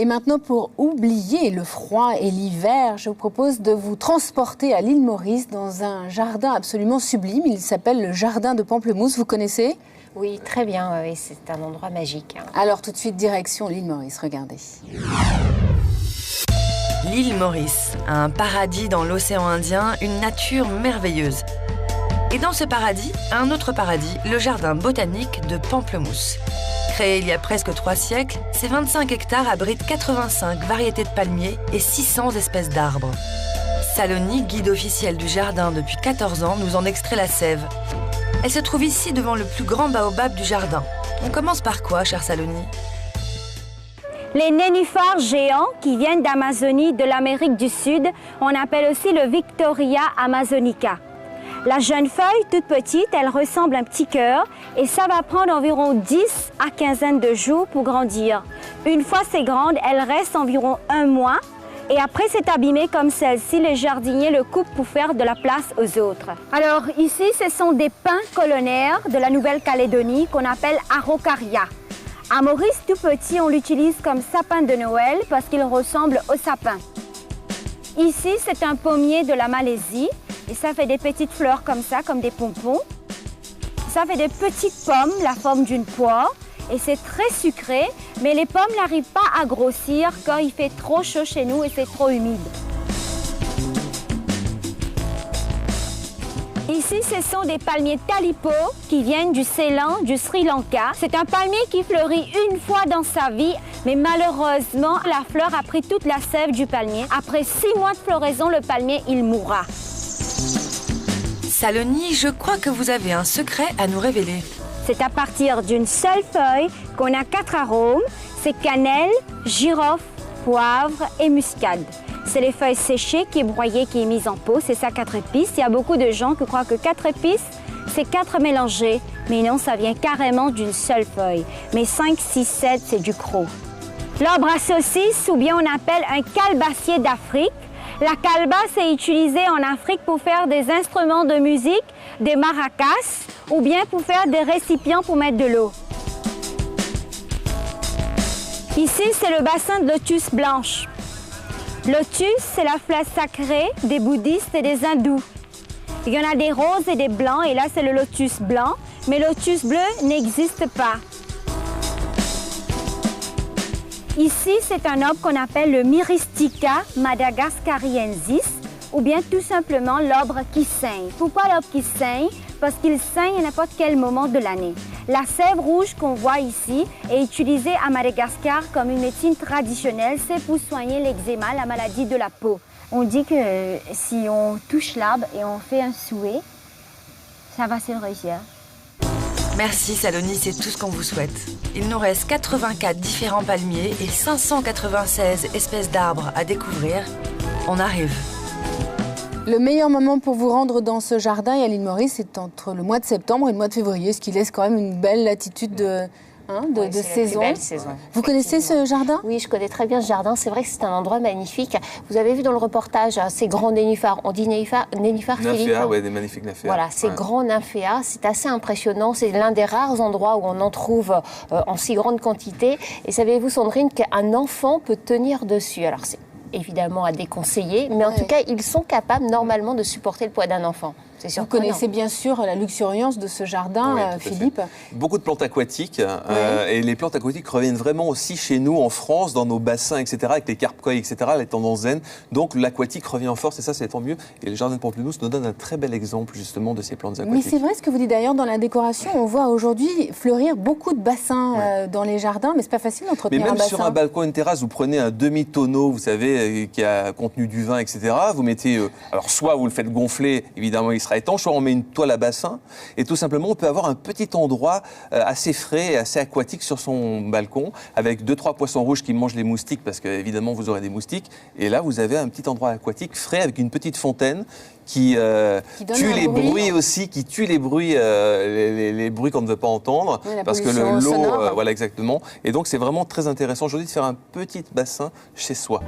Et maintenant, pour oublier le froid et l'hiver, je vous propose de vous transporter à l'île Maurice dans un jardin absolument sublime. Il s'appelle le jardin de Pamplemousse. Vous connaissez ? Oui, très bien. Oui, c'est un endroit magique. Alors tout de suite, direction l'île Maurice. Regardez. L'île Maurice, un paradis dans l'océan Indien, une nature merveilleuse. Et dans ce paradis, un autre paradis, le jardin botanique de Pamplemousse. Créé il y a presque 3 siècles, ces 25 hectares abritent 85 variétés de palmiers et 600 espèces d'arbres. Saloni, guide officiel du jardin depuis 14 ans, nous en extrait la sève. Elle se trouve ici devant le plus grand baobab du jardin. On commence par quoi, chère Saloni ? Les nénuphars géants qui viennent d'Amazonie, de l'Amérique du Sud, on appelle aussi le Victoria amazonica. La jeune feuille, toute petite, elle ressemble à un petit cœur et ça va prendre environ 10 à 15 de jours pour grandir. Une fois c'est grande, elle reste environ 1 mois et après c'est abîmé comme celle-ci, les jardiniers le coupent pour faire de la place aux autres. Alors ici, ce sont des pins colonnaires de la Nouvelle-Calédonie qu'on appelle Araucaria. À Maurice, tout petit, on l'utilise comme sapin de Noël parce qu'il ressemble au sapin. Ici, c'est un pommier de la Malaisie. Et ça fait des petites fleurs comme ça, comme des pompons. Ça fait des petites pommes, la forme d'une poire. Et c'est très sucré, mais les pommes n'arrivent pas à grossir quand il fait trop chaud chez nous et c'est trop humide. Ici, ce sont des palmiers talipo qui viennent du Ceylan, du Sri Lanka. C'est un palmier qui fleurit une fois dans sa vie, mais malheureusement, la fleur a pris toute la sève du palmier. Après 6 mois de floraison, le palmier, il mourra. Saloni, je crois que vous avez un secret à nous révéler. C'est à partir d'une seule feuille qu'on a 4 arômes. C'est cannelle, girofle, poivre et muscade. C'est les feuilles séchées qui est broyée, qui est mise en pot. C'est ça 4 épices. Il y a beaucoup de gens qui croient que 4 épices, c'est 4 mélangées. Mais non, ça vient carrément d'une seule feuille. Mais 5, 6, 7, c'est du croc. L'arbre à saucisse, ou bien on appelle un calebassier d'Afrique. La calebasse est utilisée en Afrique pour faire des instruments de musique, des maracas, ou bien pour faire des récipients pour mettre de l'eau. Ici, c'est le bassin de lotus blanche. Lotus, c'est la fleur sacrée des bouddhistes et des hindous. Il y en a des roses et des blancs, et là, c'est le lotus blanc, mais le lotus bleu n'existe pas. Ici, c'est un arbre qu'on appelle le Myristica madagascariensis, ou bien tout simplement l'arbre qui saigne. Pourquoi l'arbre qui saigne? Parce qu'il saigne à n'importe quel moment de l'année. La sève rouge qu'on voit ici est utilisée à Madagascar comme une médecine traditionnelle. C'est pour soigner l'eczéma, la maladie de la peau. On dit que si on touche l'arbre et on fait un souhait, ça va se réussir. Merci Saloni, c'est tout ce qu'on vous souhaite. Il nous reste 84 différents palmiers et 596 espèces d'arbres à découvrir. On arrive. Le meilleur moment pour vous rendre dans ce jardin et à l'île Maurice, c'est entre le mois de septembre et le mois de février, ce qui laisse quand même une belle latitude de saison. Belle saison. Vous connaissez ce jardin? Oui, je connais très bien ce jardin. C'est vrai que c'est un endroit magnifique. Vous avez vu dans le reportage ces grands nénuphars. On dit nénuphars, Philippe? Oui, des magnifiques nymphéas. Voilà, ces grands nymphéas, c'est assez impressionnant. C'est l'un des rares endroits où on en trouve en si grande quantité. Et savez-vous, Sandrine, qu'un enfant peut tenir dessus? Alors, c'est évidemment à déconseiller, mais en tout cas, ils sont capables normalement de supporter le poids d'un enfant. Vous connaissez bien sûr la luxuriance de ce jardin, Philippe. Beaucoup de plantes aquatiques, et les plantes aquatiques reviennent vraiment aussi chez nous en France, dans nos bassins, etc., avec les carpe-koi, etc., les tendances zen. Donc l'aquatique revient en force, et ça, c'est tant mieux. Et le jardin de Pamplemousse nous donne un très bel exemple, justement, de ces plantes aquatiques. Mais c'est vrai ce que vous dites d'ailleurs, dans la décoration, on voit aujourd'hui fleurir beaucoup de bassins dans les jardins, mais c'est pas facile d'entretenir un bassin. Mais même sur un balcon, une terrasse, vous prenez un demi-tonneau, vous savez, qui a contenu du vin, etc., vous mettez, alors soit vous le faites gonfler, évidemment, il sera étanche, soit on met une toile à bassin, et tout simplement, on peut avoir un petit endroit assez frais et assez aquatique sur son balcon, avec 2-3 poissons rouges qui mangent les moustiques, parce qu'évidemment, vous aurez des moustiques, et là, vous avez un petit endroit aquatique frais, avec une petite fontaine, qui tue les bruits aussi, qui tue les bruits, les bruits qu'on ne veut pas entendre, parce que l'eau, voilà exactement. Et donc c'est vraiment très intéressant aujourd'hui de faire un petit bassin chez soi.